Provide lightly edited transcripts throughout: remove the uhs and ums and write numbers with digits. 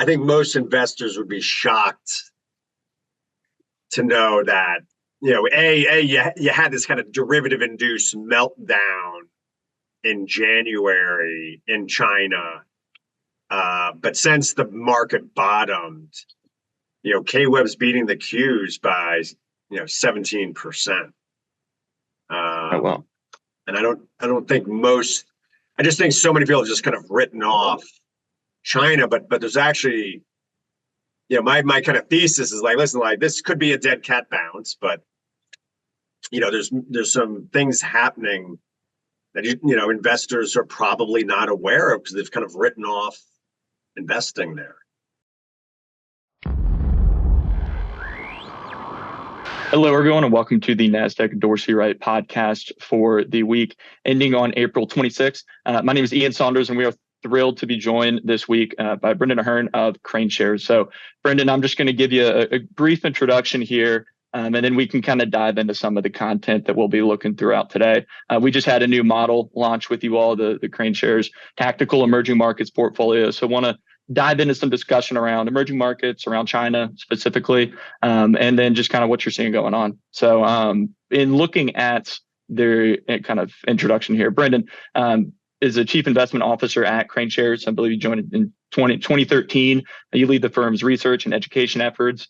I think most investors would be shocked to know that, you had this kind of derivative-induced meltdown in January in China. But since the market bottomed, K-Web's beating the Qs by, 17%. Oh, wow. And I don't think I just think so many people have just kind of written off China, but there's actually, my kind of thesis is like, listen, like this could be a dead cat bounce, but there's some things happening that investors are probably not aware of because they've kind of written off investing there. Hello, everyone, and welcome to the Nasdaq Dorsey Wright podcast for the week ending on April 26th. My name is Ian Saunders, and we are thrilled to be joined this week by Brendan Ahern of KraneShares. So, Brendan, I'm just going to give you a brief introduction here, and then we can kind of dive into some of the content that we'll be looking throughout today. We just had a new model launch with you all, the KraneShares Tactical Emerging Markets Portfolio. So, want to dive into some discussion around emerging markets, around China specifically, and then just kind of what you're seeing going on. So in looking at their kind of introduction here, Brendan is a chief investment officer at KraneShares. I believe you joined in 2013. You lead the firm's research and education efforts,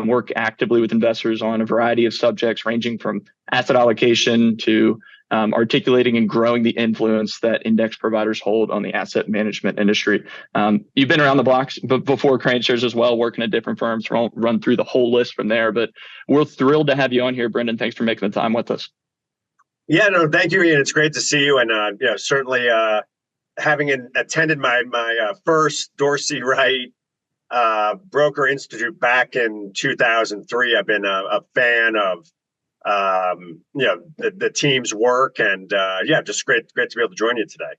work actively with investors on a variety of subjects ranging from asset allocation to articulating and growing the influence that index providers hold on the asset management industry. You've been around the blocks before KraneShares as well, working at different firms. Won't run through the whole list from there, but we're thrilled to have you on here, Brendan. Thanks for making the time with us. Yeah, no, thank you, Ian. It's great to see you, and certainly having attended my first Dorsey Wright Broker Institute back in 2003. I've been a fan of the team's work, and just great to be able to join you today.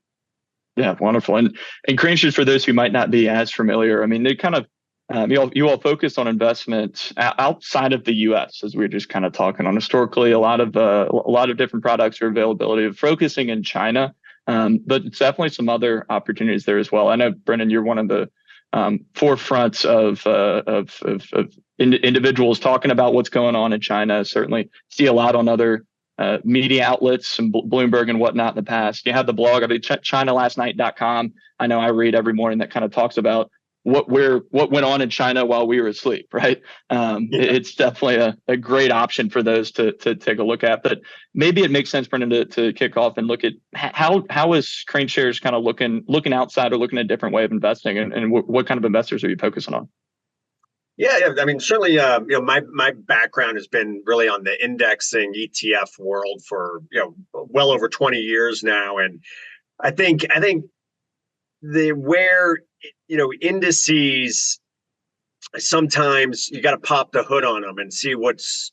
Yeah, wonderful. And KraneShares, for those who might not be as familiar, I mean, they kind of you all focus on investments outside of the U.S. as we were just kind of talking on. Historically, a lot of different products are availability of focusing in China, but it's definitely some other opportunities there as well. I know, Brendan, you're one of the forefronts of individuals talking about what's going on in China. Certainly see a lot on other media outlets and Bloomberg and whatnot in the past. You have the blog, ChinaLastNight.com. I know I read every morning that kind of talks about what went on in China while we were asleep, right? It's definitely a great option for those to take a look at. But maybe it makes sense, Brendan, to kick off and look at how is KraneShares kind of looking outside or looking at a different way of investing, and what kind of investors are you focusing on? Yeah. I mean, certainly, my background has been really on the indexing ETF world for well over 20 years now, and I think where indices, sometimes you got to pop the hood on them and see what's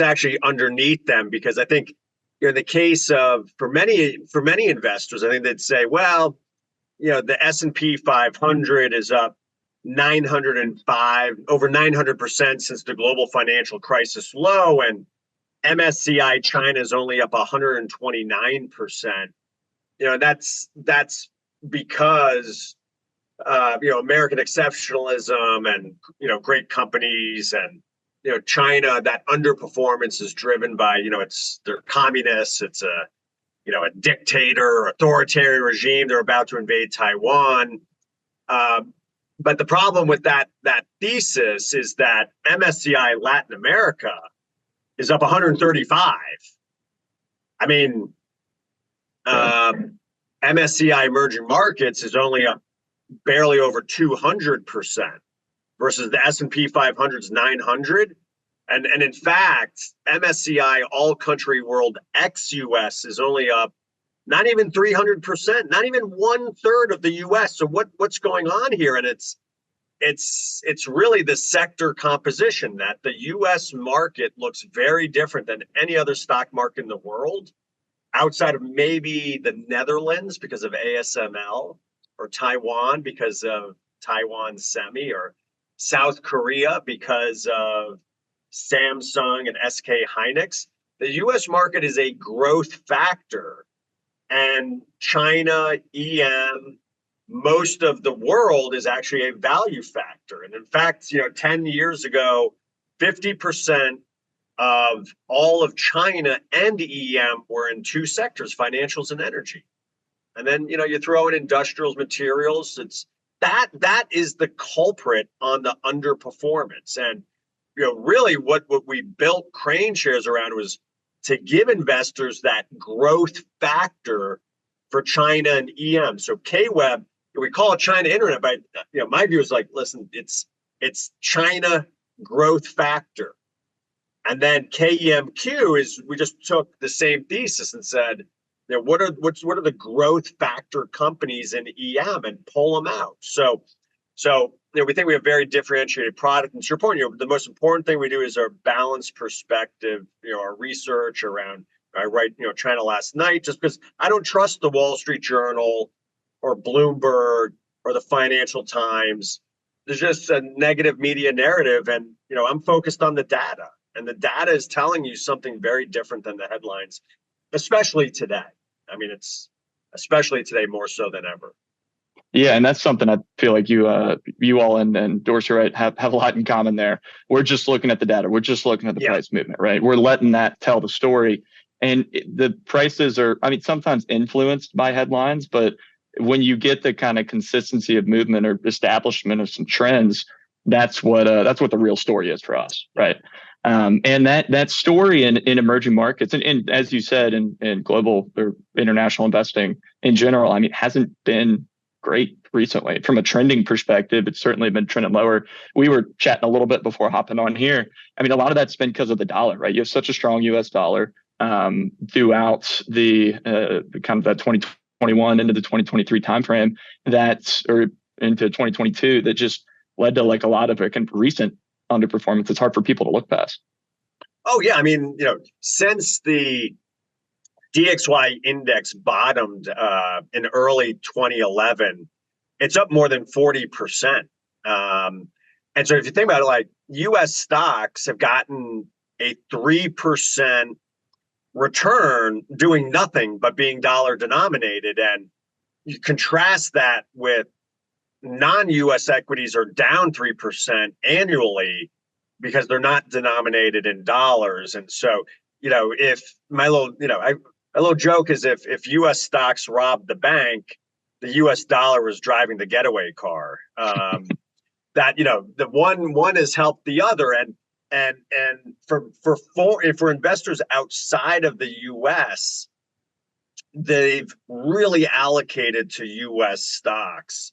actually underneath them, because I think the case of for many investors, I think they'd say, well, the S&P 500 is up 905 over 900% since the global financial crisis low, and MSCI China is only up 129%. That's because American exceptionalism and great companies, and China, that underperformance is driven by they're communists. It's a dictator, authoritarian regime. They're about to invade Taiwan. But the problem with that thesis is that MSCI Latin America is up 135. I mean, MSCI Emerging Markets is only up barely over 200% versus the S&P 500's 900. And in fact, MSCI All Country World ex-US is only up not even 300%, not even 1/3 of the US. So what's going on here? And it's really the sector composition that the US market looks very different than any other stock market in the world, outside of maybe the Netherlands because of ASML, or Taiwan because of Taiwan Semi, or South Korea because of Samsung and SK Hynix. The US market is a growth factor, and China, EM, most of the world is actually a value factor. And in fact, 10 years ago, 50% of all of China and EM were in two sectors, financials and energy. And then, you throw in industrials, materials. It's that is the culprit on the underperformance. And, really what we built KraneShares around was to give investors that growth factor for China and EM. So KWEB, we call it China Internet, but my view is like, listen, it's China growth factor. And then KEMQ is, we just took the same thesis and said, what are the growth factor companies in EM and pull them out. So we think we have very differentiated product. And to your point, the most important thing we do is our balanced perspective, our research around, I write, China last night, just because I don't trust the Wall Street Journal or Bloomberg or the Financial Times. There's just a negative media narrative. And, I'm focused on the data. And the data is telling you something very different than the headlines, especially today. I mean, it's especially today more so than ever. Yeah, and that's something I feel like you all and Dorsey, right, have a lot in common there. We're just looking at the data. We're just looking at the price movement, right? We're letting that tell the story. And the prices are, I mean, sometimes influenced by headlines, but when you get the kind of consistency of movement or establishment of some trends, that's what the real story is for us, right? And that story in emerging markets, and as you said, in global or international investing in general, I mean, hasn't been great recently. From a trending perspective, it's certainly been trending lower. We were chatting a little bit before hopping on here. I mean, a lot of that's been because of the dollar, right? You have such a strong U.S. dollar throughout the kind of that 2021 into the 2023 timeframe, or into 2022, that just led to like a lot of kind of recent underperformance. It's hard for people to look past. Oh yeah, I mean, since the DXY index bottomed in early 2011, it's up more than 40%. And so if you think about it, like U.S. stocks have gotten a 3% return doing nothing but being dollar denominated. And you contrast that with non-U.S. equities are down 3% annually because they're not denominated in dollars. And so, if my little joke is if U.S. stocks robbed the bank, the U.S. dollar was driving the getaway car. That the one has helped the other, and for investors outside of the U.S., they've really allocated to U.S. stocks.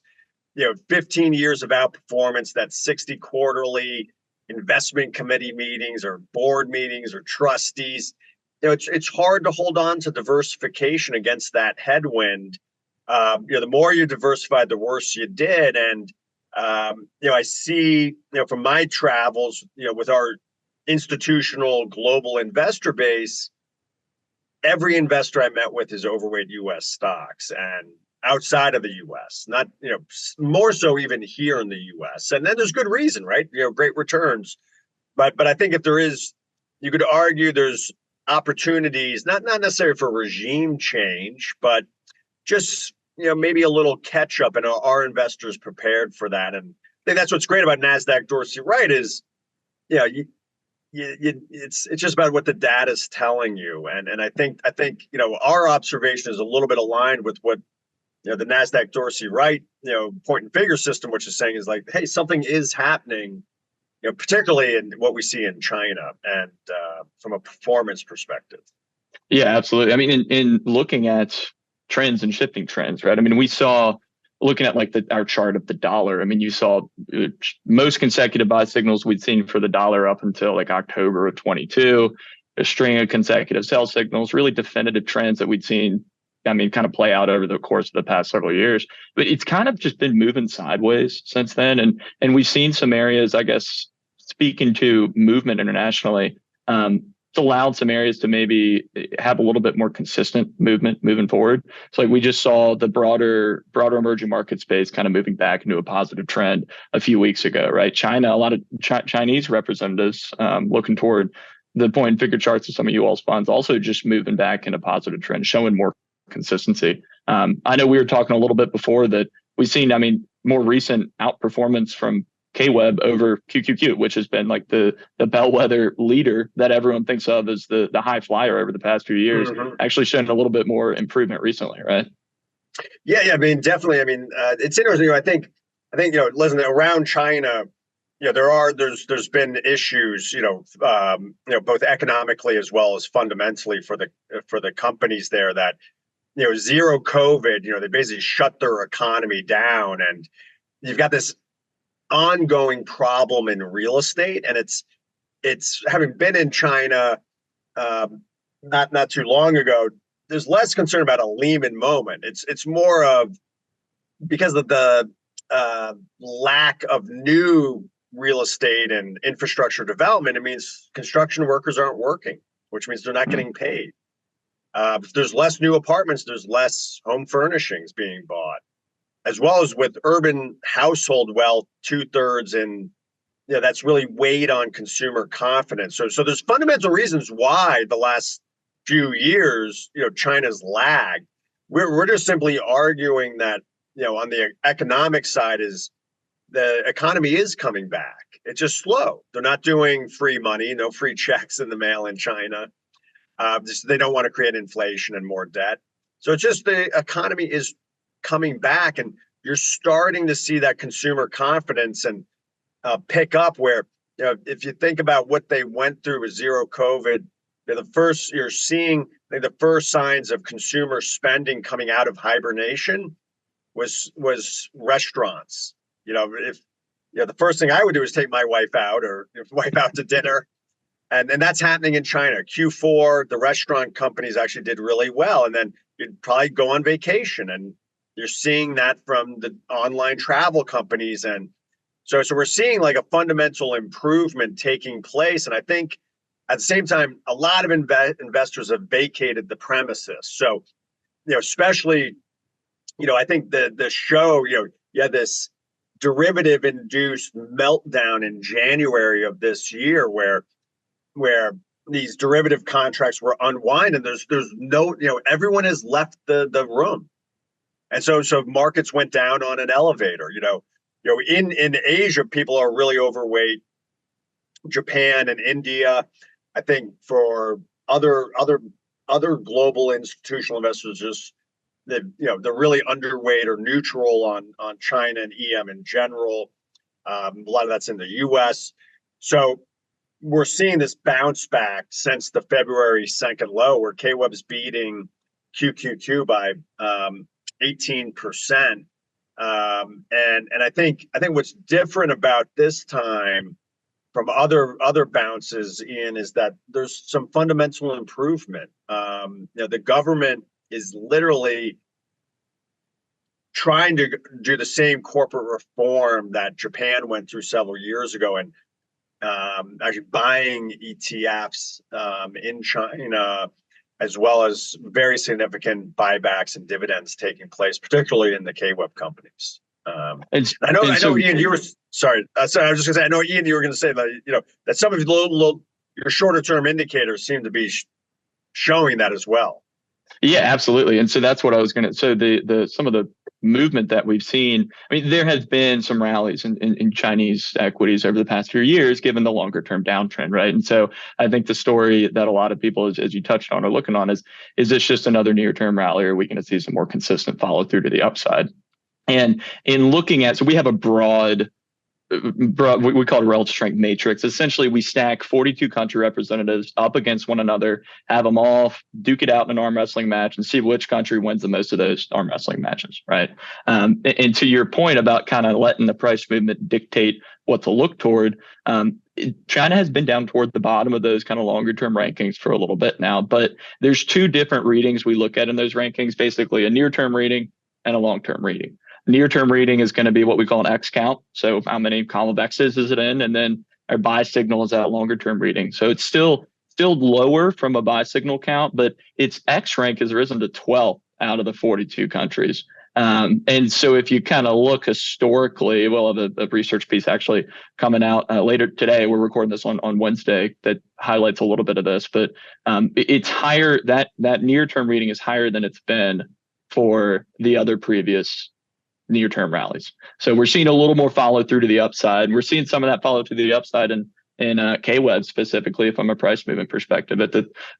15 years of outperformance, that's 60 quarterly investment committee meetings or board meetings or trustees. It's hard to hold on to diversification against that headwind. The more you diversified, the worse you did. And I see, from my travels, with our institutional global investor base, every investor I met with is overweight U.S. stocks and outside of the U.S., not, more so even here in the U.S. And then there's good reason, right? Great returns. But I think if there is, you could argue there's opportunities, not necessarily for regime change, but just, maybe a little catch up, and our investors prepared for that. And I think that's what's great about Nasdaq Dorsey Wright is, it's just about what the data is telling you. And I think, our observation is a little bit aligned with what, the Nasdaq Dorsey Wright, point and figure system, which is saying is like, hey, something is happening, particularly in what we see in China and from a performance perspective. Yeah, absolutely. I mean, in looking at trends and shifting trends, right? I mean, we saw, looking at like our chart of the dollar, I mean, you saw most consecutive buy signals we'd seen for the dollar up until like October of 22, a string of consecutive sell signals, really definitive trends that we'd seen, I mean, kind of play out over the course of the past several years. But it's kind of just been moving sideways since then. And we've seen some areas, I guess, speaking to movement internationally, it's allowed some areas to maybe have a little bit more consistent movement moving forward. So like we just saw the broader emerging market space kind of moving back into a positive trend a few weeks ago, right? China, a lot of Chinese representatives looking toward the point and figure charts of some of you all's funds, also just moving back in a positive trend, showing more consistency. I know we were talking a little bit before that we've seen, I mean, more recent outperformance from KWeb over QQQ, which has been like the bellwether leader that everyone thinks of as the high flyer over the past few years, actually showing a little bit more improvement recently, right? Yeah, I mean, definitely. I mean, it's interesting. I think, listen, around China, there's been issues, both economically as well as fundamentally for the companies there that, zero COVID, they basically shut their economy down, and you've got this ongoing problem in real estate, and it's having been in China, not too long ago. There's less concern about a Lehman moment. It's more of because of the lack of new real estate and infrastructure development. It means construction workers aren't working, which means they're not getting paid. If there's less new apartments, there's less home furnishings being bought, as well as with urban household wealth, 2/3, and that's really weighed on consumer confidence. So there's fundamental reasons why the last few years, China's lagged. We're just simply arguing that, on the economic side is the economy is coming back. It's just slow. They're not doing free money, no free checks in the mail in China. They don't want to create inflation and more debt. So it's just the economy is coming back, and you're starting to see that consumer confidence and pick up where, if you think about what they went through with zero COVID, you're seeing the first signs of consumer spending coming out of hibernation was restaurants. If the first thing I would do is take my wife out to dinner. And that's happening in China. Q4, the restaurant companies actually did really well. And then you'd probably go on vacation, and you're seeing that from the online travel companies. And so we're seeing like a fundamental improvement taking place. And I think at the same time, a lot of investors have vacated the premises. So, especially, I think the show, you had this derivative induced meltdown in January of this year where these derivative contracts were unwind, and there's no, everyone has left the room. And so markets went down on an elevator. In Asia, people are really overweight. Japan and India, I think for other global institutional investors, just they're really underweight or neutral on China and EM in general. A lot of that's in the U.S. So we're seeing this bounce back since the February 2nd low, where KWeb's beating QQQ by 18%. And I think what's different about this time from other bounces, Ian, is that there's some fundamental improvement. The government is literally trying to do the same corporate reform that Japan went through several years ago, and actually buying ETFs in China, as well as very significant buybacks and dividends taking place, particularly in the KWeb companies. I know, Ian, you were sorry. I was just gonna say, I know, Ian, you were gonna say that that some of your shorter term indicators seem to be showing that as well. Yeah, absolutely. And so that's what I was gonna. So the some of the movement that we've seen, I mean, there has been some rallies in Chinese equities over the past few years, given the longer term downtrend, right? And so I think the story that a lot of people, as you touched on, are looking on is this just another near term rally, or are we going to see some more consistent follow through to the upside? And in looking at, so we have a broad, we call it a relative strength matrix. Essentially, we stack 42 country representatives up against one another, have them all duke it out in an arm wrestling match, and see which country wins the most of those arm wrestling matches, right? And to your point about kind of letting the price movement dictate what to look toward, China has been down toward the bottom of those kind of longer term rankings for a little bit now. But there's two different readings we look at in those rankings, basically a near term reading and a long term reading. Near-term reading is going to be what we call an X count. So how many column of X's is it in? And then our buy signal is that longer-term reading. So it's still lower from a buy signal count, but its X rank has risen to 12 out of the 42 countries. And so if you kind of look historically, we'll have a research piece actually coming out later today. We're recording this on Wednesday that highlights a little bit of this, but it's higher. That near-term reading is higher than it's been for the other previous near-term rallies. So we're seeing a little more follow through to the upside. We're seeing some of that follow through to the upside in K-Web specifically from a price movement perspective.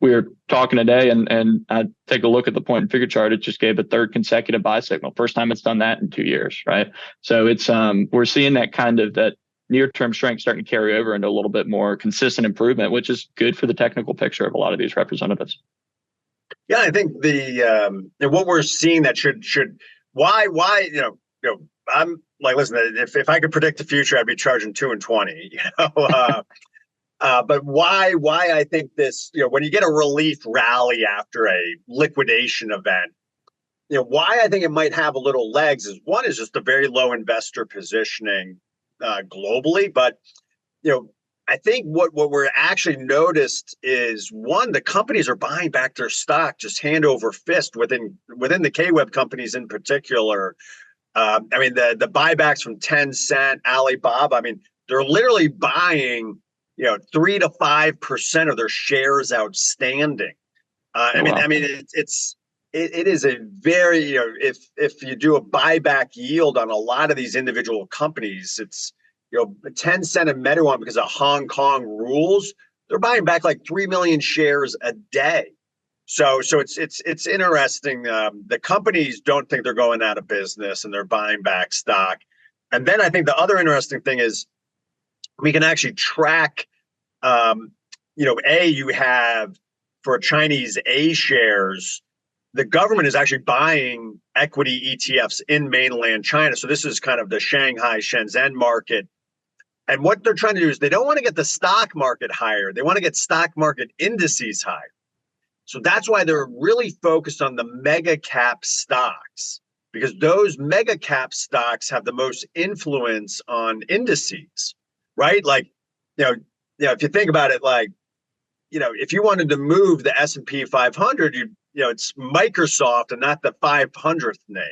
We were talking today, and I take a look at the point and figure chart. It just gave a third consecutive buy signal. First time it's done that in 2 years, right? So it's we're seeing that kind of that near-term strength starting to carry over into a little bit more consistent improvement, which is good for the technical picture of a lot of these representatives. Yeah, I think what we're seeing that should why I'm like, listen, if I could predict the future, I'd be charging 2 and 20, but why I think this, when you get a relief rally after a liquidation event, why I think it might have a little legs is, one is just a very low investor positioning globally, but I think what we're actually noticed is, one, the companies are buying back their stock just hand over fist within the K-Web companies in particular. I mean, the buybacks from Tencent, Alibaba, I mean, they're literally buying 3 to 5% of their shares outstanding. I mean, it is a very, if you do a buyback yield on a lot of these individual companies, it's, Tencent and Meituan, because of Hong Kong rules, they're buying back like 3 million shares a day. So it's interesting. The companies don't think they're going out of business, and they're buying back stock. And then I think the other interesting thing is we can actually track. You have for Chinese A shares, the government is actually buying equity ETFs in mainland China. So this is kind of the Shanghai Shenzhen market. And what they're trying to do is they don't want to get the stock market higher. They want to get stock market indices higher. So that's why they're really focused on the mega cap stocks, because those mega cap stocks have the most influence on indices, right? Like, if you think about it, like, if you wanted to move the S&P 500, it's Microsoft and not the 500th name.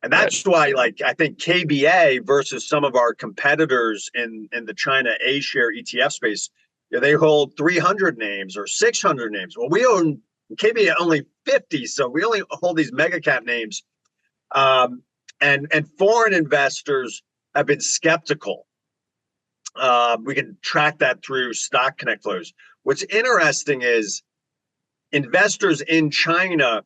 And that's why, like, I think KBA versus some of our competitors in the China A share ETF space, they hold 300 names or 600 names. Well, we own KBA only 50, so we only hold these mega cap names. And foreign investors have been skeptical. We can track that through Stock Connect flows. What's interesting is investors in China,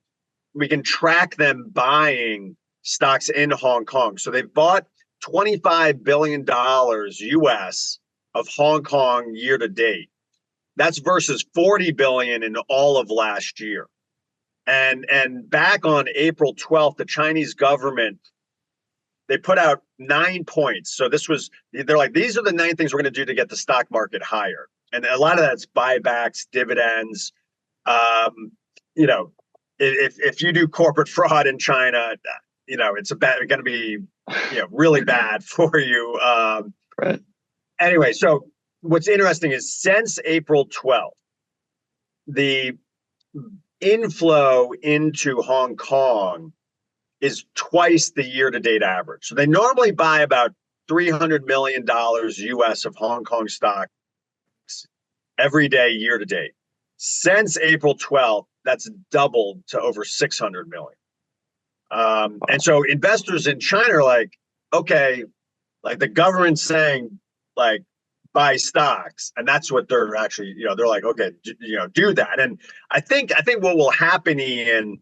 we can track them buying stocks in Hong Kong. So they've bought $25 billion US of Hong Kong year to date. That's versus 40 billion in all of last year. And back on April 12th, the Chinese government, they put out 9 points. So they're like, these are the 9 things we're going to do to get the stock market higher. And a lot of that's buybacks, dividends. If you do corporate fraud in China, it's going to be, really bad for you. Right. Anyway, so what's interesting is since April 12th, the inflow into Hong Kong is twice the year-to-date average. So they normally buy about $300 million US of Hong Kong stocks every day year-to-date. Since April 12th, that's doubled to over 600 million. And so investors in China are like, okay, like the government's saying, like, buy stocks, and that's what they're actually, they're like, okay, do that. And I think what will happen, Ian,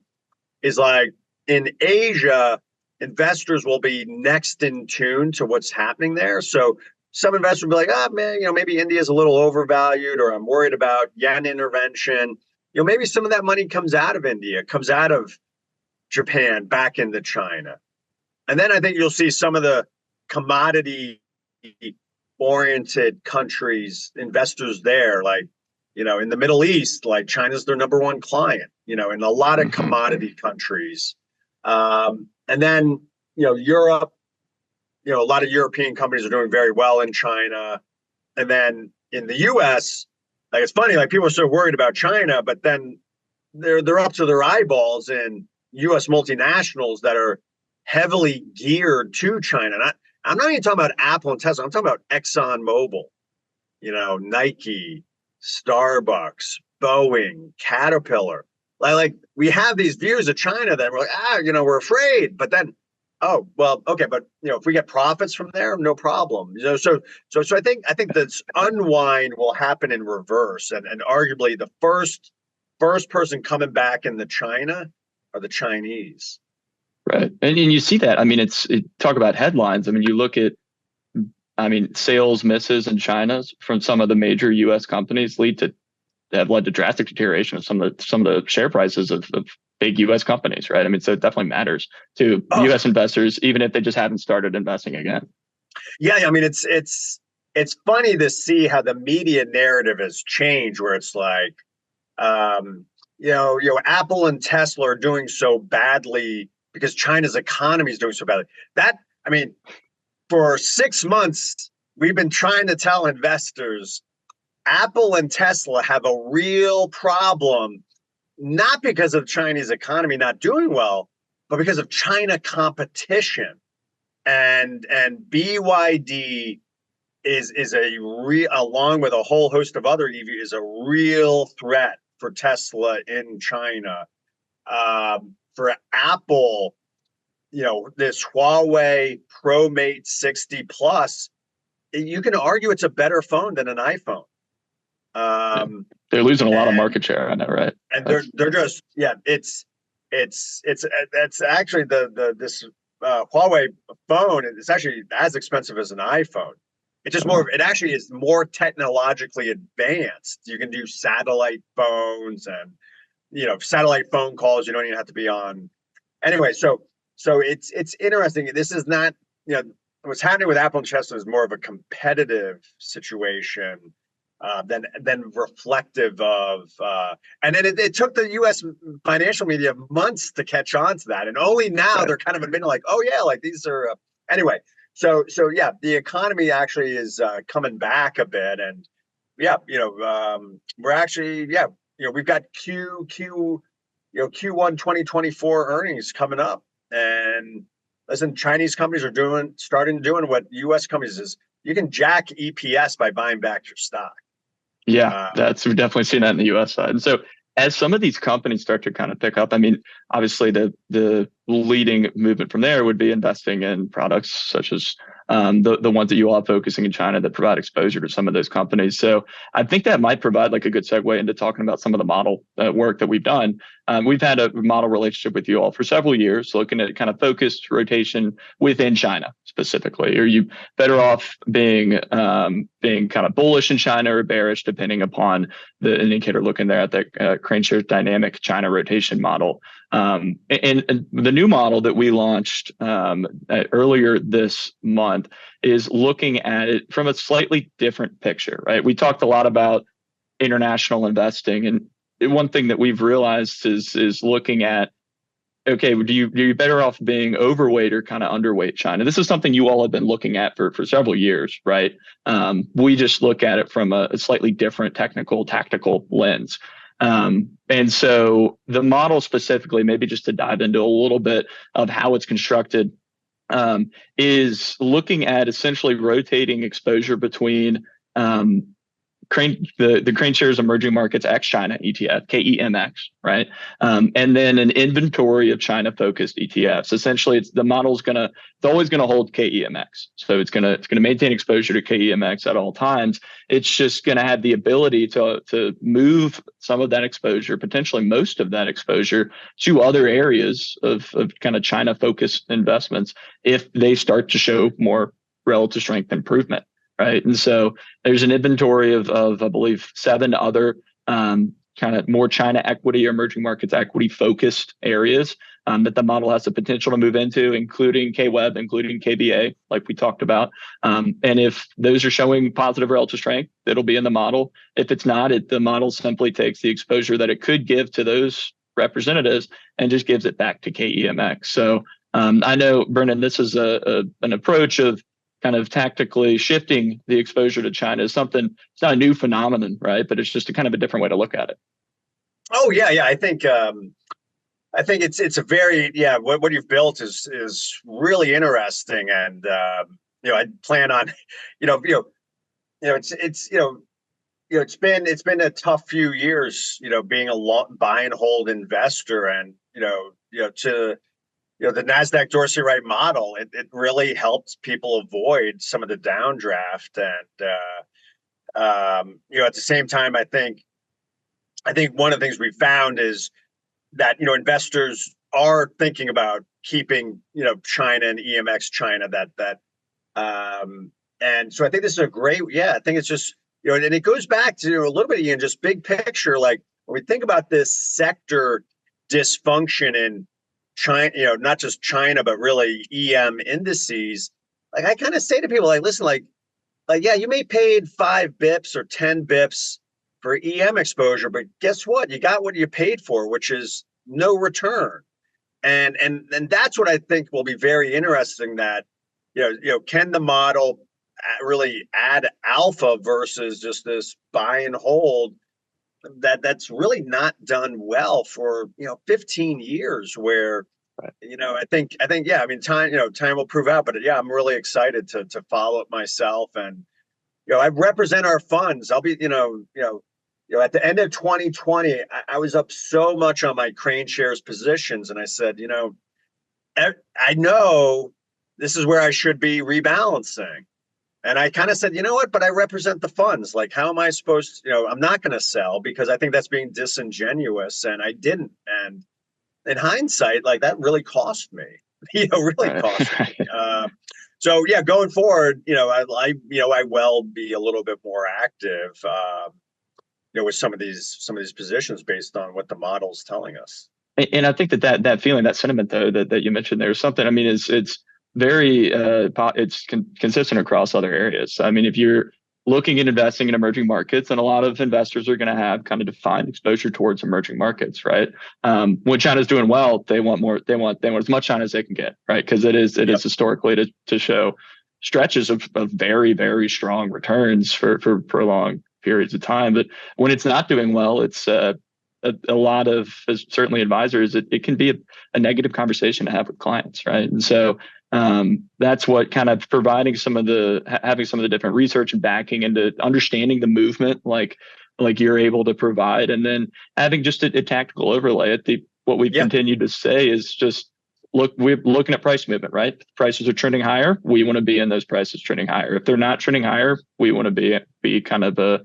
is like in Asia, investors will be next in tune to what's happening there. So some investors will be like, man, maybe India's a little overvalued, or I'm worried about yen intervention. Maybe some of that money comes out of India, comes out of Japan back into China. And then I think you'll see some of the commodity oriented countries, investors there, like, in the Middle East, like China's their number one client, in a lot of commodity countries. And then, Europe, a lot of European companies are doing very well in China. And then in the US, like, it's funny, like people are so worried about China, but then they're up to their eyeballs in US multinationals that are heavily geared to China. And I'm not even talking about Apple and Tesla. I'm talking about ExxonMobil, Nike, Starbucks, Boeing, Caterpillar. Like we have these views of China that we're like, we're afraid. But then Oh, well, okay, but if we get profits from there, no problem. So I think this unwind will happen in reverse, and arguably the first person coming back in the China are the Chinese. Right. And you see that. I mean, talk about headlines. I mean, you look at, I mean, sales misses in China from some of the major U.S. companies have led to drastic deterioration of some of the share prices of big U.S. companies, right? I mean, so it definitely matters to Oh, U.S. investors, even if they just haven't started investing again. yeah, I mean it's funny to see how the media narrative has changed, where it's like, Apple and Tesla are doing so badly because China's economy is doing so badly. That I mean, for 6 months, we've been trying to tell investors Apple and Tesla have a real problem, not because of Chinese economy not doing well, but because of China competition. And BYD is along with a whole host of other EV, is a real threat for Tesla in China. For Apple, this Huawei ProMate 60 Plus, you can argue it's a better phone than an iPhone. Yeah. They're losing a lot of And market share. I know, right? and they're just, yeah, it's actually this Huawei phone is actually as expensive as an iPhone. It's just it actually is more technologically advanced. You can do satellite phones and satellite phone calls. You don't even have to be on. Anyway, so it's interesting. This is not, what's happening with Apple and Tesla is more of a competitive situation, than reflective of. And then it took the U.S. financial media months to catch on to that, and only now they're kind of admitting, like, oh yeah, like these are. Anyway, so yeah, the economy actually is coming back a bit, and yeah, we're actually, yeah, we've got Q1 2024 earnings coming up, and listen, Chinese companies are starting doing what U.S. companies is. You can jack EPS by buying back your stock. Yeah, we've definitely seen that in the U.S. side. And so as some of these companies start to kind of pick up, I mean, obviously the leading movement from there would be investing in products such as the ones that you all are focusing in China that provide exposure to some of those companies. So I think that might provide like a good segue into talking about some of the model work that we've done. We've had a model relationship with you all for several years, looking at kind of focused rotation within China specifically. Are you better off being kind of bullish in China or bearish, depending upon the indicator? Looking there at the KraneShares dynamic China rotation model. And the new model that we launched earlier this month is looking at it from a slightly different picture, right? We talked a lot about international investing, and one thing that we've realized is looking at, okay, are you better off being overweight or kind of underweight China? This is something you all have been looking at for several years, right? We just look at it from a slightly different tactical lens. And so the model specifically, maybe just to dive into a little bit of how it's constructed, is looking at essentially rotating exposure between the KraneShares Emerging Markets ex China ETF, KEMX, right? And then an inventory of China focused ETFs. Essentially, it's always gonna hold KEMX. So it's gonna maintain exposure to KEMX at all times. It's just gonna have the ability to move some of that exposure, potentially most of that exposure, to other areas of kind of China focused investments if they start to show more relative strength improvement. Right. And so there's an inventory of I believe 7 other kind of more China equity or emerging markets equity focused areas that the model has the potential to move into, including KWEB, including KBA, like we talked about. And if those are showing positive relative strength, it'll be in the model. If it's not, the model simply takes the exposure that it could give to those representatives and just gives it back to KEMX. So I know, Brendan, this is an approach of kind of tactically shifting the exposure to China is something. It's not a new phenomenon, right? But it's just a kind of a different way to look at it. Oh yeah. I think it's a very, yeah, what you've built is really interesting, and I plan on, it's been a tough few years, being a buy and hold investor, and to the Nasdaq Dorsey Wright model, it really helps people avoid some of the downdraft. And at the same time, I think one of the things we found is that investors are thinking about keeping China and EMX China, and so I think this is a great, I think it's just and it goes back to a little bit, Ian, just big picture, like when we think about this sector dysfunction in China, not just China but really EM indices. Like I kind of say to people, like, listen, like yeah, you may paid 5 bips or 10 bips for EM exposure, but guess what? You got what you paid for, which is no return. And that's what I think will be very interesting. That can the model really add alpha versus just this buy and hold that's really not done well for 15 years. Where Right. I think yeah, I mean time will prove out. But yeah, I'm really excited to follow it myself. And I represent our funds. I'll be at the end of 2020, I was up so much on my KraneShares positions, and I said, I know this is where I should be rebalancing. And I kind of said, you know what, but I represent the funds. Like, how am I supposed to, I'm not going to sell because I think that's being disingenuous. And I didn't. And in hindsight, like that really cost me, really cost me. So yeah, going forward, I will be a little bit more active, with some of these positions based on what the model's telling us. And I think that feeling, that sentiment though, that you mentioned there is something, I mean, it's very, consistent across other areas. I mean, if you're looking at investing in emerging markets, and a lot of investors are going to have kind of defined exposure towards emerging markets, right? When China's doing well, they want more, they want as much China as they can get, right? Because it is historically to show stretches of very, very strong returns for prolonged periods of time. But when it's not doing well, it's a lot of, certainly advisors, it can be a negative conversation to have with clients, right? And so that's what kind of having some of the different research and backing into understanding the movement, like you're able to provide, and then having just a tactical overlay. What we've continued to say is just we're looking at price movement, right? If prices are trending higher, we want to be in those prices trending higher. If they're not trending higher, we want to be kind of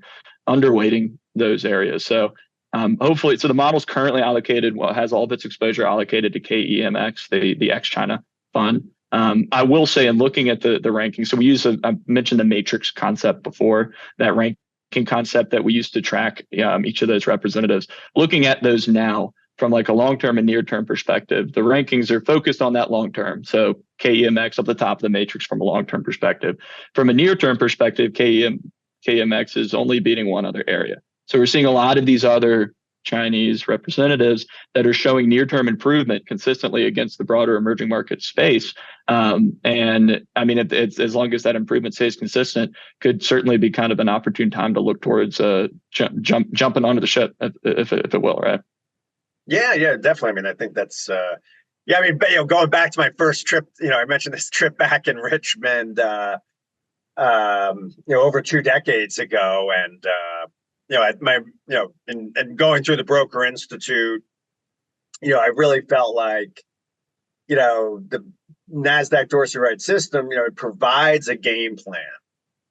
underweighting those areas. So hopefully, so the model's currently allocated, has all of its exposure allocated to KEMX, the ex-China fund. I will say, in looking at the ranking, so I mentioned the matrix concept before, that ranking concept that we used to track each of those representatives. Looking at those now from like a long-term and near-term perspective, the rankings are focused on that long-term. So KEMX up the top of the matrix from a long-term perspective. From a near-term perspective, KEMX is only beating one other area. So we're seeing a lot of these other Chinese representatives that are showing near-term improvement consistently against the broader emerging market space. And I mean, it's as long as that improvement stays consistent, could certainly be kind of an opportune time to look towards jumping onto the ship, if it will, right? Yeah, definitely. I mean, I think that's I mean, going back to my first trip, I mentioned this trip back in Richmond, over 2 decades ago, and at my, and going through the Broker Institute, I really felt like, the Nasdaq Dorsey Wright system, it provides a game plan,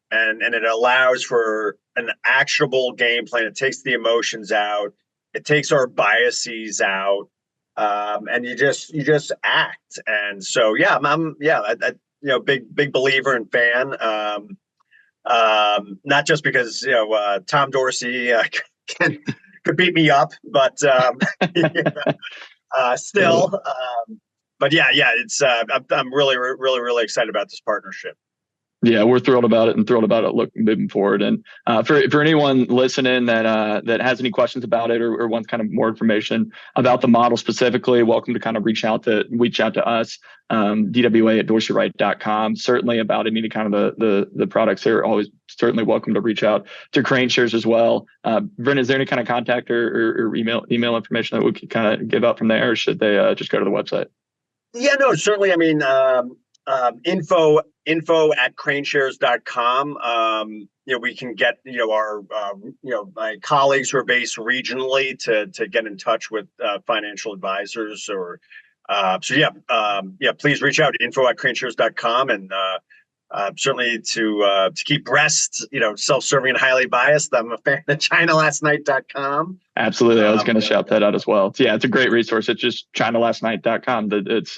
and it allows for an actionable game plan. It takes the emotions out. It takes our biases out, and you just act. And so, yeah, I'm big believer and fan. Not just because Tom Dorsey could beat me up, but still. But yeah, it's I'm really excited about this partnership. Yeah, we're thrilled about it, and thrilled about it moving forward. And for anyone listening that has any questions about it, or wants kind of more information about the model specifically, welcome to kind of reach out to us, dwa@dorseyright.com. Certainly about any kind of the products, they're always certainly welcome to reach out to KraneShares as well. Brendan, is there any kind of contact or email information that we could kind of give out from there, or should they just go to the website? Yeah, no, certainly. I mean, info@KraneShares.com. We can get our my colleagues who are based regionally to get in touch with financial advisors or Please reach out to info@KraneShares.com, and certainly to keep abreast, self-serving and highly biased. I'm a fan of ChinaLastNight.com. Absolutely. I was going to shout that out as well. So, yeah, it's a great resource. It's just ChinaLastNight.com. It's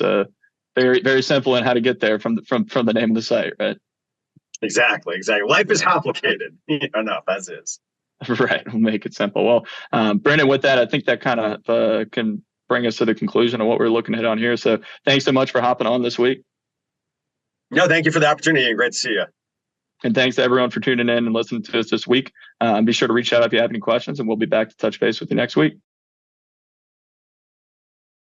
very, very simple in how to get there from the name of the site, right? Exactly. Life is complicated enough as is. Right. We'll make it simple. Well, Brendan, with that, I think that kind of can bring us to the conclusion of what we're looking at on here. So thanks so much for hopping on this week. No, thank you for the opportunity, and great to see you. And thanks to everyone for tuning in and listening to us this week. Be sure to reach out if you have any questions, and we'll be back to touch base with you next week.